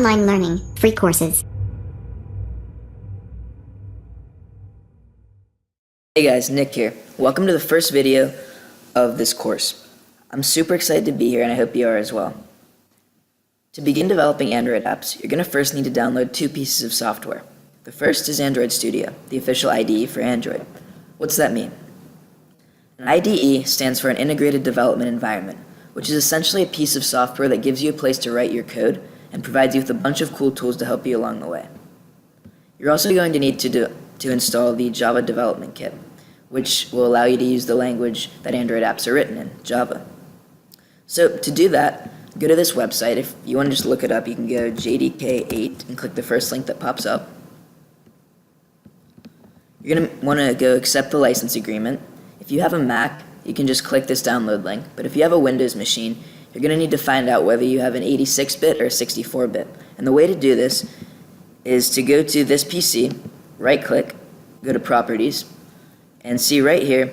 Online learning, free courses. Hey guys, Nick here. Welcome to the first video of this course. I'm super excited to be here and I hope you are as well. To begin developing Android apps, you're going to first need to download two pieces of software. The first is Android Studio, the official IDE for Android. What's that mean? An IDE stands for an Integrated Development Environment, which is essentially a piece of software that gives you a place to write your code and provides you with a bunch of cool tools to help you along the way. You're also going to need to install the Java Development Kit, which will allow you to use the language that Android apps are written in, Java. So to do that, go to this website. If you want to just look it up, you can go JDK8 and click the first link that pops up. You're going to want to go accept the license agreement. If you have a Mac, you can just click this download link, but if you have a Windows machine, you're going to need to find out whether you have an 86-bit or a 64-bit. And the way to do this is to go to this PC, right-click, go to Properties, and see right here,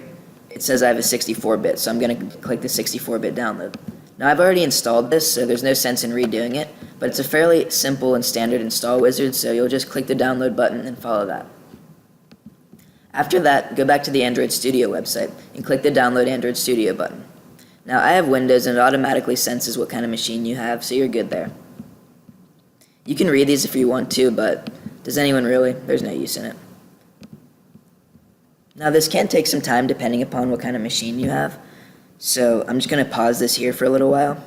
it says I have a 64-bit, so I'm going to click the 64-bit download. Now I've already installed this, so there's no sense in redoing it, but it's a fairly simple and standard install wizard, so you'll just click the download button and follow that. After that, go back to the Android Studio website and click the Download Android Studio button. Now I have Windows and it automatically senses what kind of machine you have, so you're good there. You can read these if you want to, but does anyone really? There's no use in it. Now this can take some time depending upon what kind of machine you have, so I'm just going to pause this here for a little while.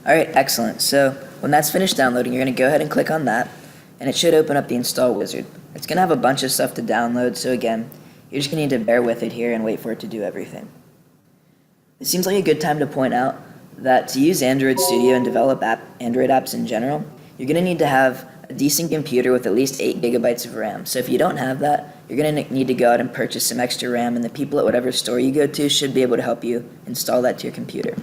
Alright, excellent. So when that's finished downloading, you're going to go ahead and click on that, and it should open up the install wizard. It's going to have a bunch of stuff to download, so again, you're just going to need to bear with it here and wait for it to do everything. It seems like a good time to point out that to use Android Studio and develop Android apps in general, you're going to need to have a decent computer with at least 8 gigabytes of RAM. So if you don't have that, you're going to need to go out and purchase some extra RAM, and the people at whatever store you go to should be able to help you install that to your computer.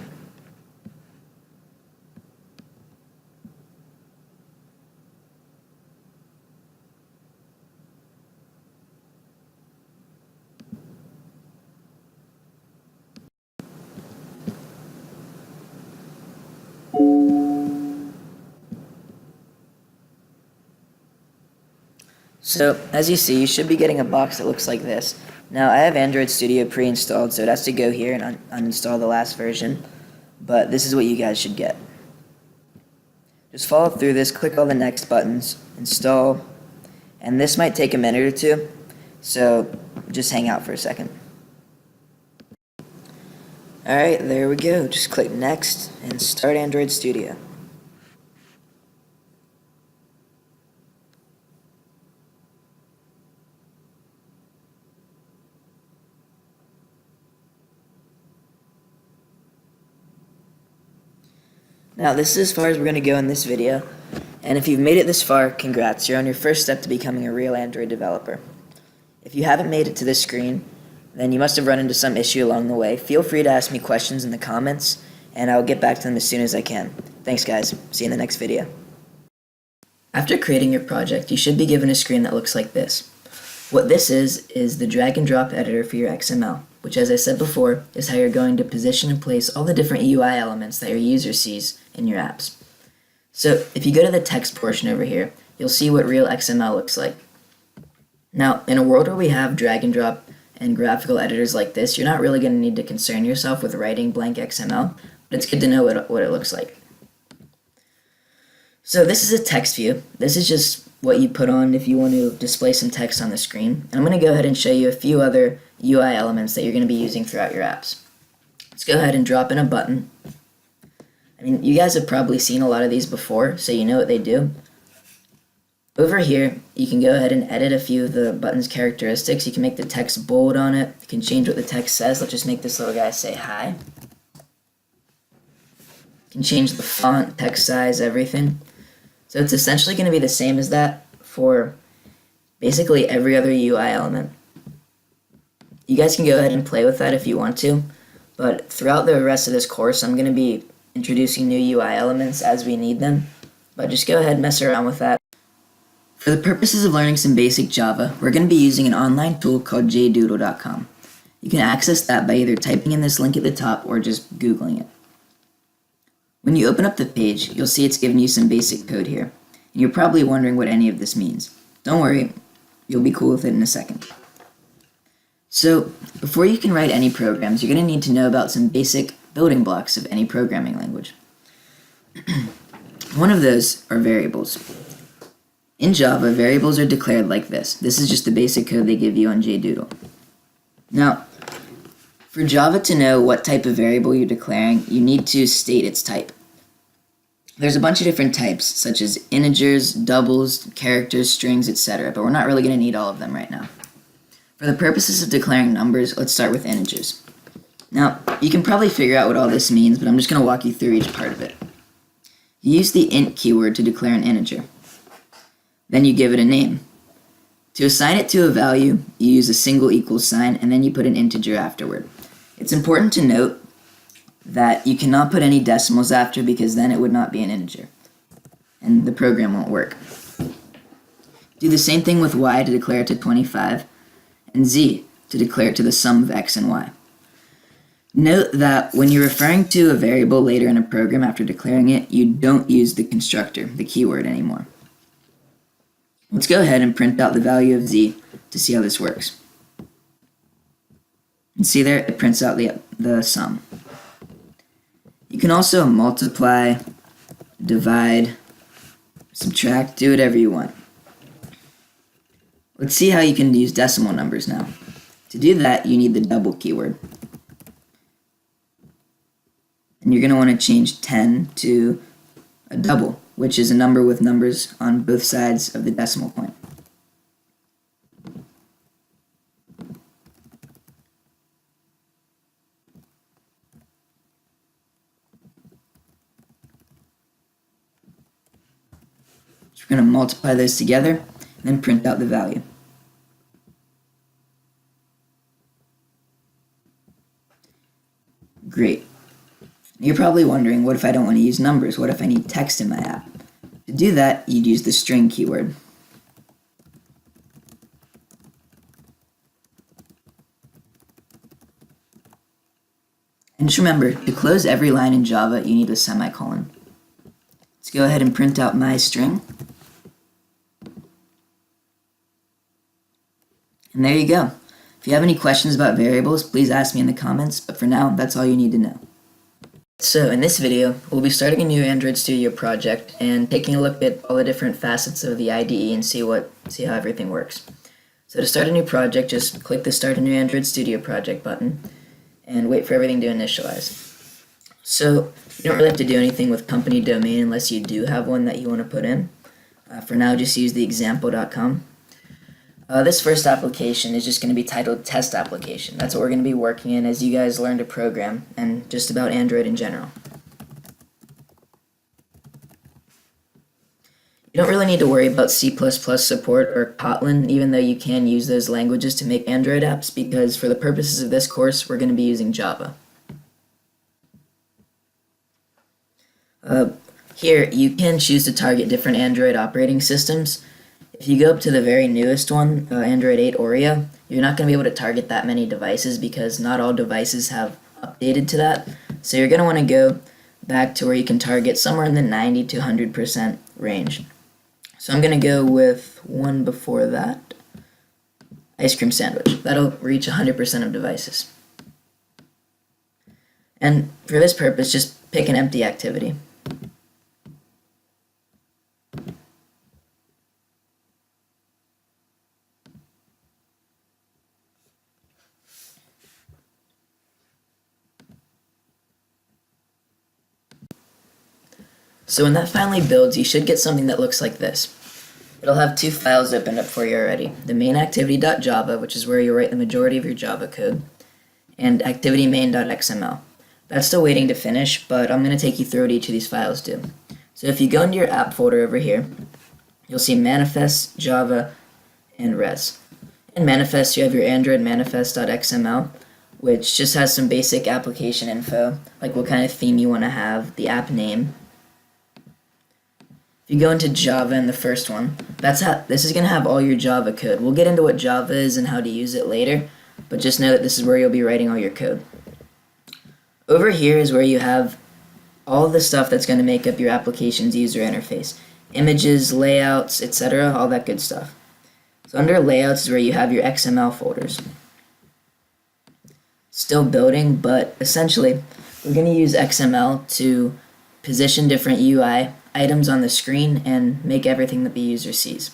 So, as you see, you should be getting a box that looks like this. Now, I have Android Studio pre-installed, so it has to go here and uninstall the last version, but this is what you guys should get. Just follow through this, click all the next buttons, install, and this might take a minute or two, so just hang out for a second. Alright, there we go. Just click next and start Android Studio. Now this is as far as we're going to go in this video, and if you've made it this far, congrats, you're on your first step to becoming a real Android developer. If you haven't made it to this screen, then you must have run into some issue along the way. Feel free to ask me questions in the comments, and I'll get back to them as soon as I can. Thanks guys, see you in the next video. After creating your project, you should be given a screen that looks like this. What this is the drag and drop editor for your XML, which, as I said before, is how you're going to position and place all the different UI elements that your user sees in your apps. So if you go to the text portion over here, you'll see what real XML looks like. Now, in a world where we have drag and drop and graphical editors like this, you're not really going to need to concern yourself with writing blank XML, but it's good to know what it looks like. So this is a text view. This is just what you put on if you want to display some text on the screen. And I'm going to go ahead and show you a few other UI elements that you're going to be using throughout your apps. Let's go ahead and drop in a button. I mean, you guys have probably seen a lot of these before, so you know what they do. Over here, you can go ahead and edit a few of the button's characteristics. You can make the text bold on it. You can change what the text says. Let's just make this little guy say hi. You can change the font, text size, everything. So it's essentially going to be the same as that for basically every other UI element. You guys can go ahead and play with that if you want to, but throughout the rest of this course, I'm going to be introducing new UI elements as we need them, but just go ahead and mess around with that. For the purposes of learning some basic Java, we're going to be using an online tool called jdoodle.com. You can access that by either typing in this link at the top or just Googling it. When you open up the page, you'll see it's given you some basic code here, and you're probably wondering what any of this means. Don't worry, you'll be cool with it in a second. So, before you can write any programs, you're going to need to know about some basic building blocks of any programming language. One of those are variables. In Java, variables are declared like this. This is just the basic code they give you on JDoodle. Now, for Java to know what type of variable you're declaring, you need to state its type. There's a bunch of different types, such as integers, doubles, characters, strings, etc., but we're not really going to need all of them right now. For the purposes of declaring numbers, let's start with integers. Now, you can probably figure out what all this means, but I'm just going to walk you through each part of it. You use the int keyword to declare an integer. Then you give it a name. To assign it to a value, you use a single equals sign, and then you put an integer afterward. It's important to note that you cannot put any decimals after because then it would not be an integer, and the program won't work. Do the same thing with y to declare it to 25, and z to declare it to the sum of x and y. Note that when you're referring to a variable later in a program after declaring it, you don't use the constructor, the keyword, anymore. Let's go ahead and print out the value of z to see how this works. And see there, it prints out the sum. You can also multiply, divide, subtract, do whatever you want. Let's see how you can use decimal numbers now. To do that, you need the double keyword. And you're going to want to change 10 to a double, which is a number with numbers on both sides of the decimal point. So we're going to multiply those together and then print out the value. Great. You're probably wondering, what if I don't want to use numbers? What if I need text in my app? To do that, you'd use the string keyword. And just remember, to close every line in Java, you need a semicolon. Let's go ahead and print out my string. And there you go. If you have any questions about variables, please ask me in the comments, but for now, that's all you need to know. So in this video, we'll be starting a new Android Studio project and taking a look at all the different facets of the IDE and see how everything works. So to start a new project, just click the Start a New Android Studio Project button and wait for everything to initialize. So you don't really have to do anything with company domain unless you do have one that you want to put in. For now, just use the example.com. This first application is just going to be titled Test Application. That's what we're going to be working in as you guys learn to program and just about Android in general. You don't really need to worry about C++ support or Kotlin, even though you can use those languages to make Android apps, because for the purposes of this course, we're going to be using Java. Here, you can choose to target different Android operating systems. If you go up to the very newest one, Android 8 Oreo, you're not going to be able to target that many devices because not all devices have updated to that. So you're going to want to go back to where you can target somewhere in the 90 to 100% range. So I'm going to go with one before that, ice cream sandwich. That'll reach 100% of devices. And for this purpose, just pick an empty activity. So when that finally builds, you should get something that looks like this. It'll have two files opened up for you already. The main activity.java, which is where you write the majority of your Java code, and activity_main.xml. That's still waiting to finish, but I'm going to take you through what each of these files do. So if you go into your app folder over here, you'll see manifest, Java, and res. In manifest, you have your Android manifest.xml, which just has some basic application info, like what kind of theme you want to have, the app name. If you go into Java in the first one, this is going to have all your Java code. We'll get into what Java is and how to use it later, but just know that this is where you'll be writing all your code. Over here is where you have all the stuff that's going to make up your application's user interface. Images, layouts, etc., all that good stuff. So under layouts is where you have your XML folders. Still building, but essentially we're going to use XML to position different UI items on the screen and make everything that the user sees.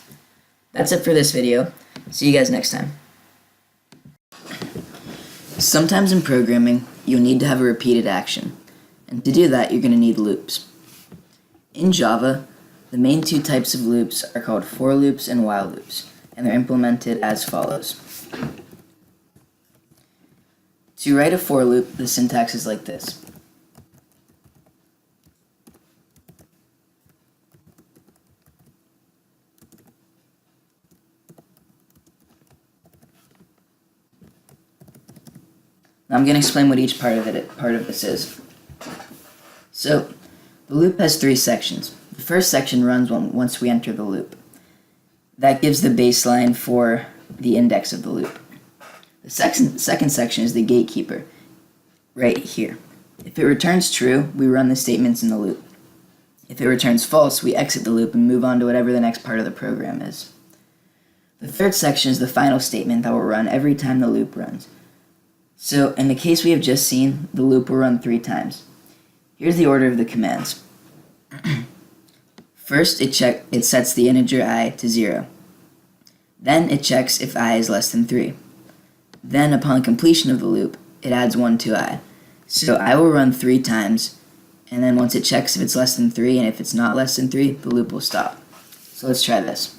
That's it for this video. See you guys next time. Sometimes in programming, you'll need to have a repeated action. And to do that, you're going to need loops. In Java, the main two types of loops are called for loops and while loops, and they're implemented as follows. To write a for loop, the syntax is like this. Now I'm going to explain what each part of this is. So, the loop has three sections. The first section runs once we enter the loop. That gives the baseline for the index of the loop. The second section is the gatekeeper, right here. If it returns true, we run the statements in the loop. If it returns false, we exit the loop and move on to whatever the next part of the program is. The third section is the final statement that will run every time the loop runs. So, in the case we have just seen, the loop will run 3 times. Here's the order of the commands. First, it sets the integer I to 0. Then it checks if I is less than 3. Then, upon completion of the loop, it adds 1 to I. So I will run 3 times, and then once it checks if it's less than 3, and if it's not less than 3, the loop will stop. So let's try this.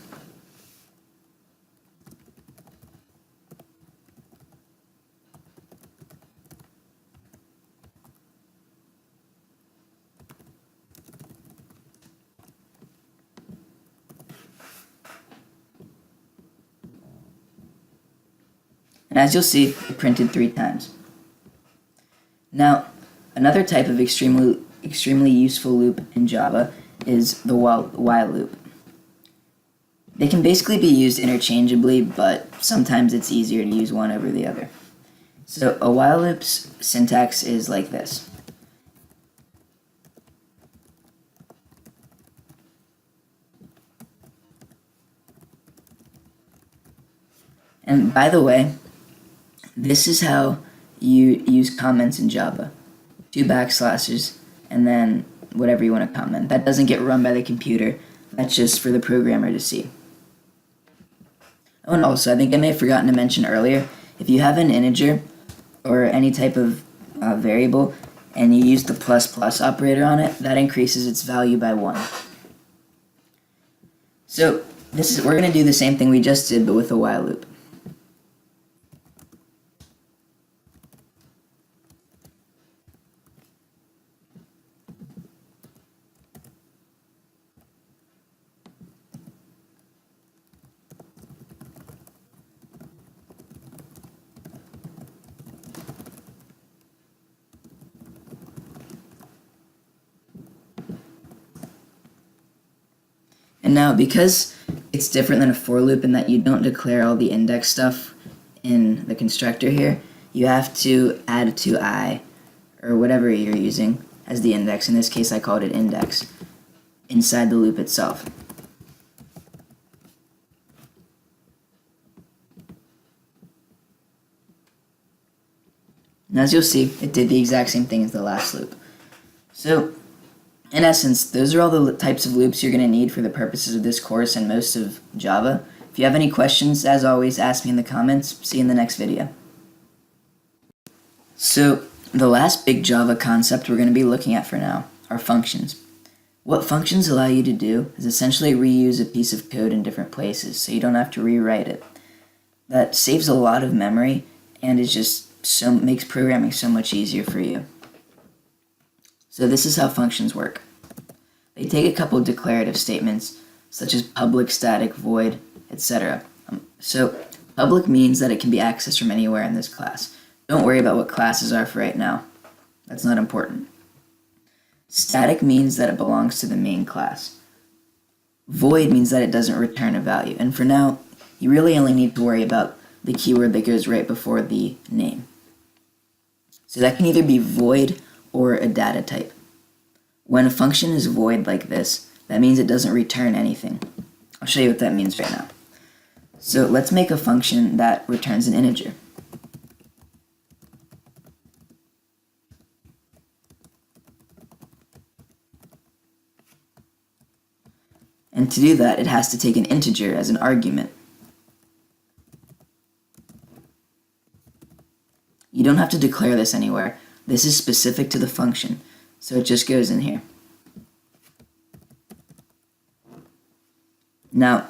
And as you'll see, it printed 3 times. Now, another type of extremely useful loop in Java is the while loop. They can basically be used interchangeably, but sometimes it's easier to use one over the other. So a while loop's syntax is like this. And by the way, this is how you use comments in Java. 2 backslashes, and then whatever you want to comment. That doesn't get run by the computer. That's just for the programmer to see. Oh, and also, I think I may have forgotten to mention earlier, if you have an integer or any type of variable, and you use the ++ operator on it, that increases its value by 1. So, we're going to do the same thing we just did, but with a while loop. And now, because it's different than a for loop in that you don't declare all the index stuff in the constructor here, you have to add to I, or whatever you're using as the index. In this case, I called it index, inside the loop itself. And as you'll see, it did the exact same thing as the last loop. So, in essence, those are all the types of loops you're going to need for the purposes of this course and most of Java. If you have any questions, as always, ask me in the comments. See you in the next video. So, the last big Java concept we're going to be looking at for now are functions. What functions allow you to do is essentially reuse a piece of code in different places, so you don't have to rewrite it. That saves a lot of memory and is just makes programming so much easier for you. So this is how functions work. They take a couple of declarative statements, such as public, static, void, etc. So public means that it can be accessed from anywhere in this class. Don't worry about what classes are for right now. That's not important. Static means that it belongs to the main class. Void means that it doesn't return a value. And for now, you really only need to worry about the keyword that goes right before the name. So that can either be void or a data type. When a function is void like this, that means it doesn't return anything. I'll show you what that means right now. So let's make a function that returns an integer. And to do that, it has to take an integer as an argument. You don't have to declare this anywhere. This is specific to the function, so it just goes in here. Now,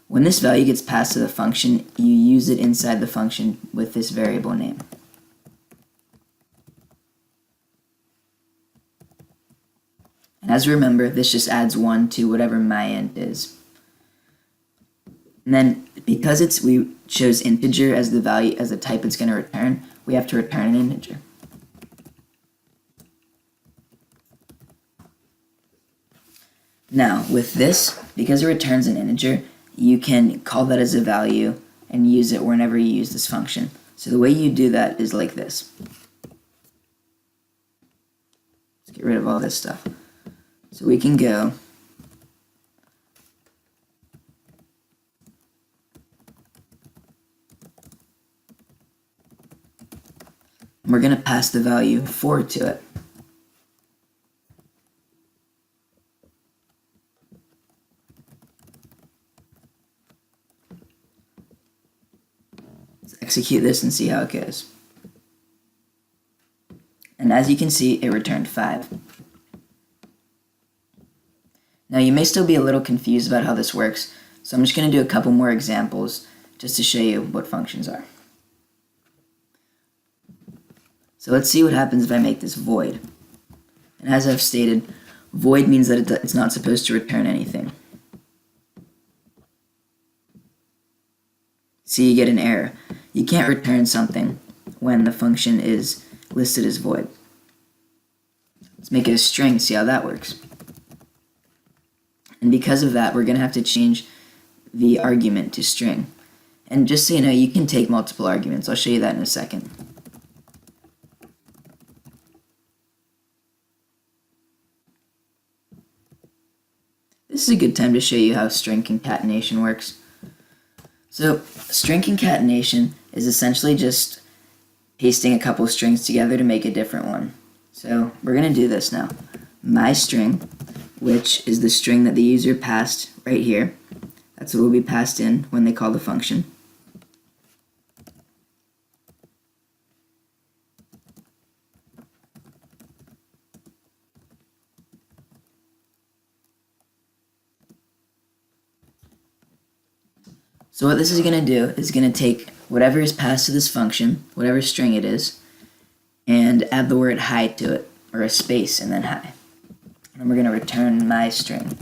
when this value gets passed to the function, you use it inside the function with this variable name. And as we remember, this just adds 1 to whatever my int is. And then, because we chose integer as the value, as the type it's going to return, we have to return an integer. Now, with this, because it returns an integer, you can call that as a value and use it whenever you use this function. So the way you do that is like this. Let's get rid of all this stuff. So we can go and we're going to pass the value 4 to it. Let's execute this and see how it goes. And as you can see, it returned 5. Now you may still be a little confused about how this works, so I'm just going to do a couple more examples just to show you what functions are. So let's see what happens if I make this void. And as I've stated, void means that it's not supposed to return anything. See, you get an error. You can't return something when the function is listed as void. Let's make it a string, see how that works. And because of that, we're going to have to change the argument to string. And just so you know, you can take multiple arguments. I'll show you that in a second. This is a good time to show you how string concatenation works. So, string concatenation is essentially just pasting a couple of strings together to make a different one. So, we're going to do this now. My string, which is the string that the user passed right here. That's what will be passed in when they call the function. So what this is going to do is going to take whatever is passed to this function, whatever string it is, and add the word hi to it, or a space and then hi. And we're going to return my string.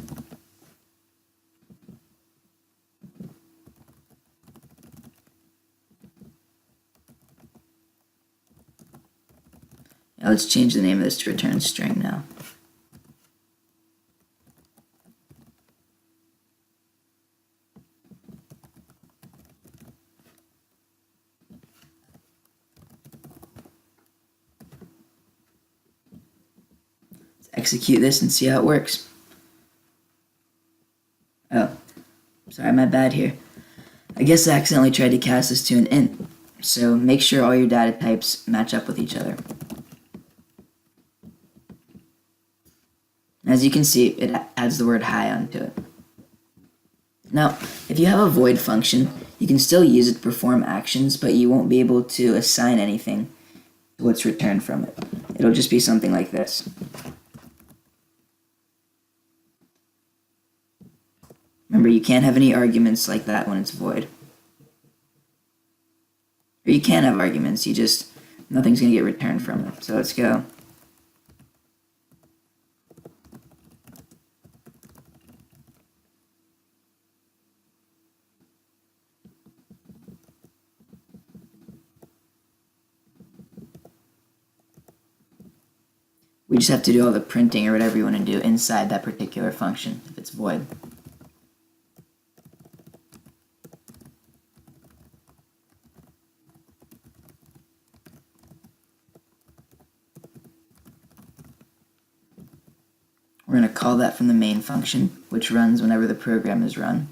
Now let's change the name of this to return string now. Let's execute this and see how it works. Oh, sorry, my bad here. I guess I accidentally tried to cast this to an int, so make sure all your data types match up with each other. As you can see, it adds the word hi onto it. Now, if you have a void function, you can still use it to perform actions, but you won't be able to assign anything to what's returned from it. It'll just be something like this. Remember, you can't have any arguments like that when it's void. Or you can have arguments, nothing's going to get returned from it. So let's go. We just have to do all the printing or whatever you want to do inside that particular function if it's void. call that from the main function, which runs whenever the program is run.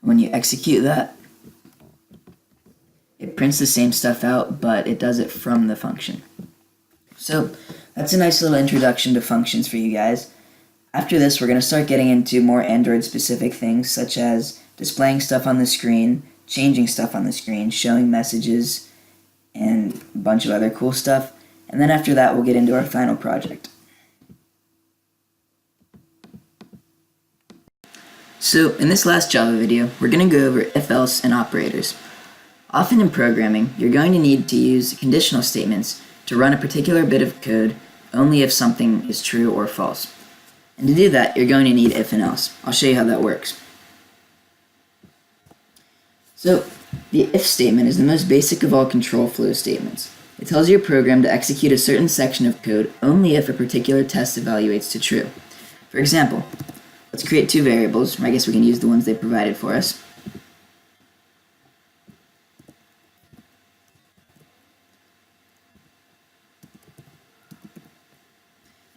When you execute that, it prints the same stuff out, but it does it from the function. So that's a nice little introduction to functions for you guys. After this, we're going to start getting into more Android-specific things, such as displaying stuff on the screen, changing stuff on the screen, showing messages, and a bunch of other cool stuff. And then after that, we'll get into our final project. So in this last Java video, we're going to go over if-else and operators. Often in programming, you're going to need to use conditional statements to run a particular bit of code only if something is true or false. And to do that, you're going to need if and else. I'll show you how that works. So the if statement is the most basic of all control flow statements. It tells your program to execute a certain section of code only if a particular test evaluates to true. For example, let's create two variables, or I guess we can use the ones they provided for us.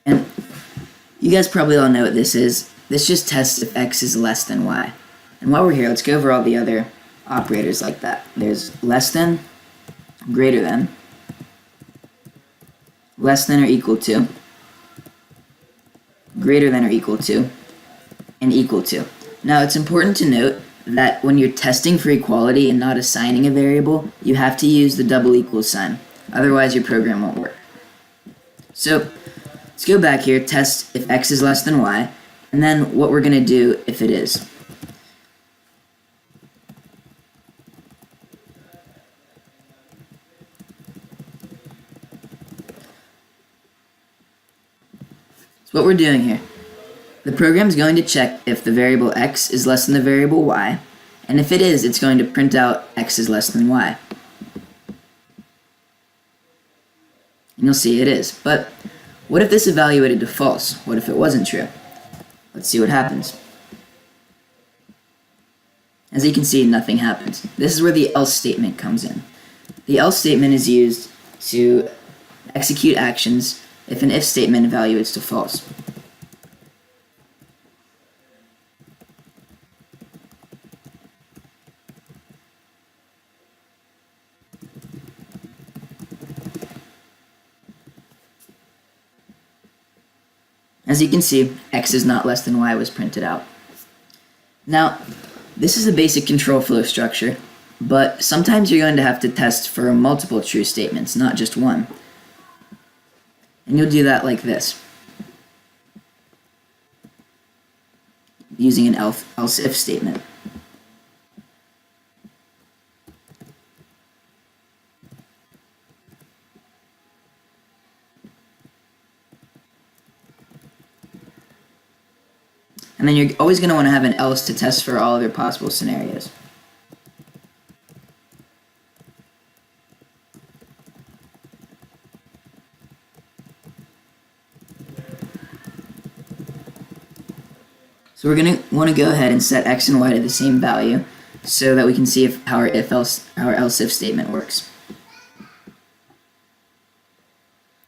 And you guys probably all know what this is. This just tests if x is less than y. And while we're here, let's go over all the other operators like that. There's less than, greater than, less than or equal to, greater than or equal to, and equal to. Now it's important to note that when you're testing for equality and not assigning a variable, you have to use the double equals sign. Otherwise your program won't work. So let's go back here, test if x is less than y, and then what we're going to do if it is. So what we're doing here, the program is going to check if the variable x is less than the variable y, and if it is, it's going to print out x is less than y. And you'll see it is. But what if this evaluated to false? What if it wasn't true? Let's see what happens. As you can see, nothing happens. This is where the else statement comes in. The else statement is used to execute actions if an if statement evaluates to false. As you can see, x is not less than y was printed out. Now, this is a basic control flow structure, but sometimes you're going to have to test for multiple true statements, not just one. And you'll do that like this, using an else if statement. And then you're always going to want to have an else to test for all of your possible scenarios. So we're going to want to go ahead and set x and y to the same value so that we can see how our else if statement works.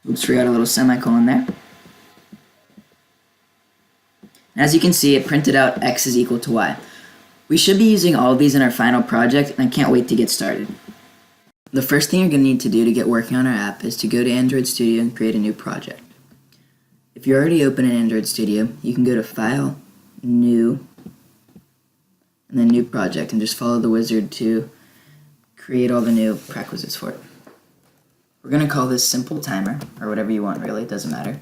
Oops, forgot a little semicolon there. As you can see, it printed out x is equal to y. We should be using all of these in our final project, and I can't wait to get started. The first thing you're going to need to do to get working on our app is to go to Android Studio and create a new project. If you're already open in Android Studio, you can go to File, New, and then New Project, and just follow the wizard to create all the new prerequisites for it. We're going to call this Simple Timer, or whatever you want really, it doesn't matter.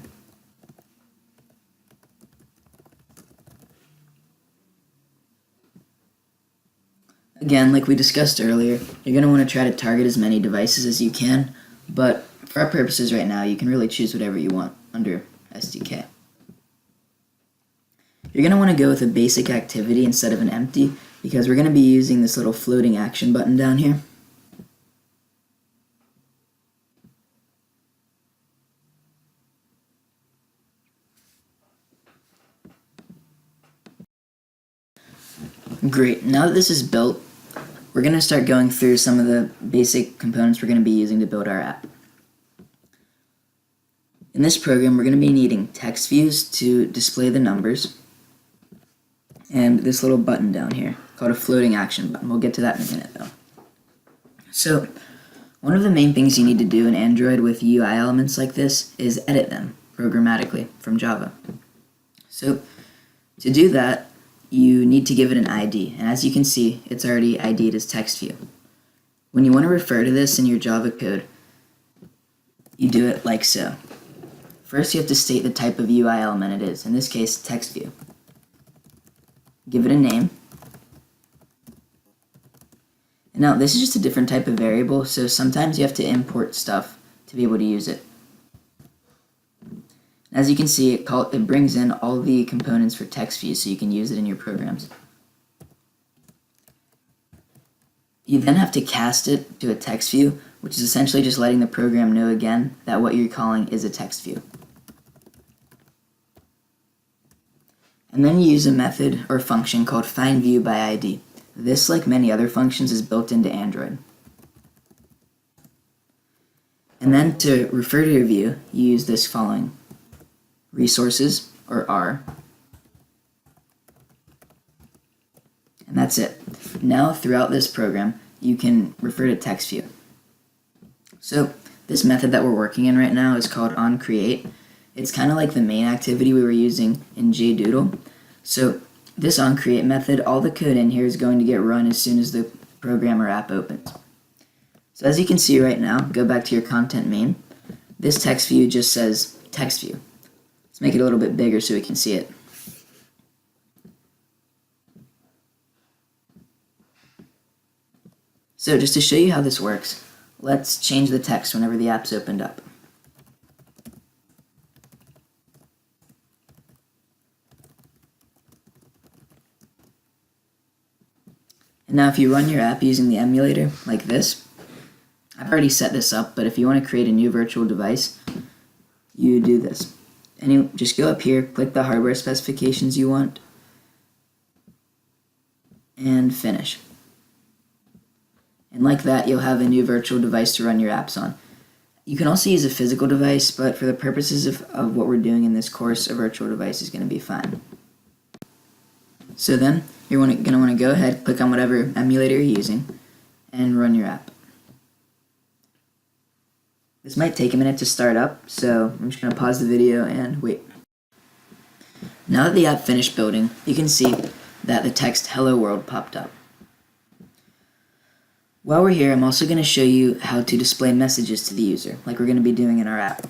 Again, like we discussed earlier, you're going to want to try to target as many devices as you can, but for our purposes right now, you can really choose whatever you want under SDK. You're going to want to go with a basic activity instead of an empty, because we're going to be using this little floating action button down here. Great, now that this is built, we're going to start going through some of the basic components we're going to be using to build our app. In this program, we're going to be needing text views to display the numbers, and this little button down here called a floating action button. We'll get to that in a minute though. So, one of the main things you need to do in Android with UI elements like this is edit them programmatically from Java. So, to do that, you need to give it an ID, and as you can see, it's already ID'd as text view. When you want to refer to this in your Java code, you do it like so. First, you have to state the type of UI element it is, in this case, text view. Give it a name. And now, this is just a different type of variable, so sometimes you have to import stuff to be able to use it. As you can see, it brings in all the components for text views so you can use it in your programs. You then have to cast it to a text view, which is essentially just letting the program know again that what you're calling is a text view. And then you use a method or function called findViewById. This, like many other functions, is built into Android. And then to refer to your view, you use this following: resources, or R. And that's it. Now, throughout this program, you can refer to text view. So, this method that we're working in right now is called onCreate. It's kind of like the main activity we were using in JDoodle. So, this onCreate method, all the code in here is going to get run as soon as the program or app opens. So as you can see right now, go back to your content main. This text view just says text view. Let's make it a little bit bigger so we can see it. So just to show you how this works, let's change the text whenever the app's opened up. And now if you run your app using the emulator, like this, I've already set this up, but if you want to create a new virtual device, you do this. And you just go up here, click the hardware specifications you want, and finish. And like that, you'll have a new virtual device to run your apps on. You can also use a physical device, but for the purposes of what we're doing in this course, a virtual device is going to be fine. So then, you're going to want to go ahead, click on whatever emulator you're using, and run your app. This might take a minute to start up, so I'm just going to pause the video and wait. Now that the app finished building, you can see that the text "Hello World" popped up. While we're here, I'm also going to show you how to display messages to the user, like we're going to be doing in our app.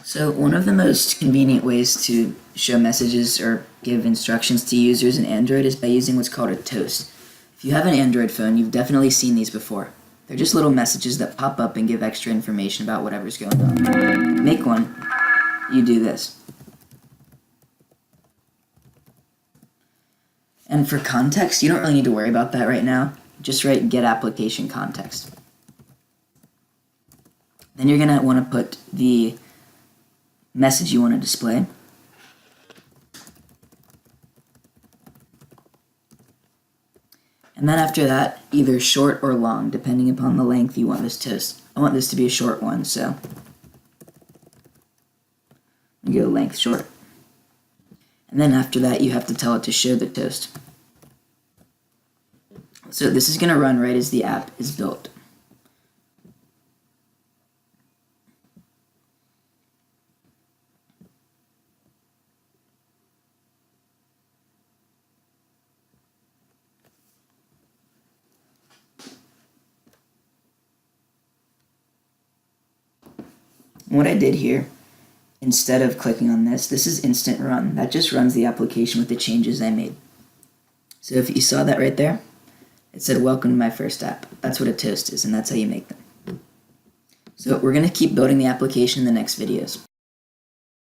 So one of the most convenient ways to show messages or give instructions to users in Android is by using what's called a toast. If you have an Android phone, you've definitely seen these before. They're just little messages that pop up and give extra information about whatever's going on. To make one, you do this. And for context, you don't really need to worry about that right now. Just write get application context. Then you're going to want to put the message you want to display. And then after that, either short or long, depending upon the length you want this toast. I want this to be a short one, so you go length short. And then after that, you have to tell it to show the toast. So this is going to run right as the app is built. What I did here, instead of clicking on this is instant run. That just runs the application with the changes I made. So if you saw that right there, it said welcome to my first app. That's what a toast is, and that's how you make them. So we're going to keep building the application in the next videos.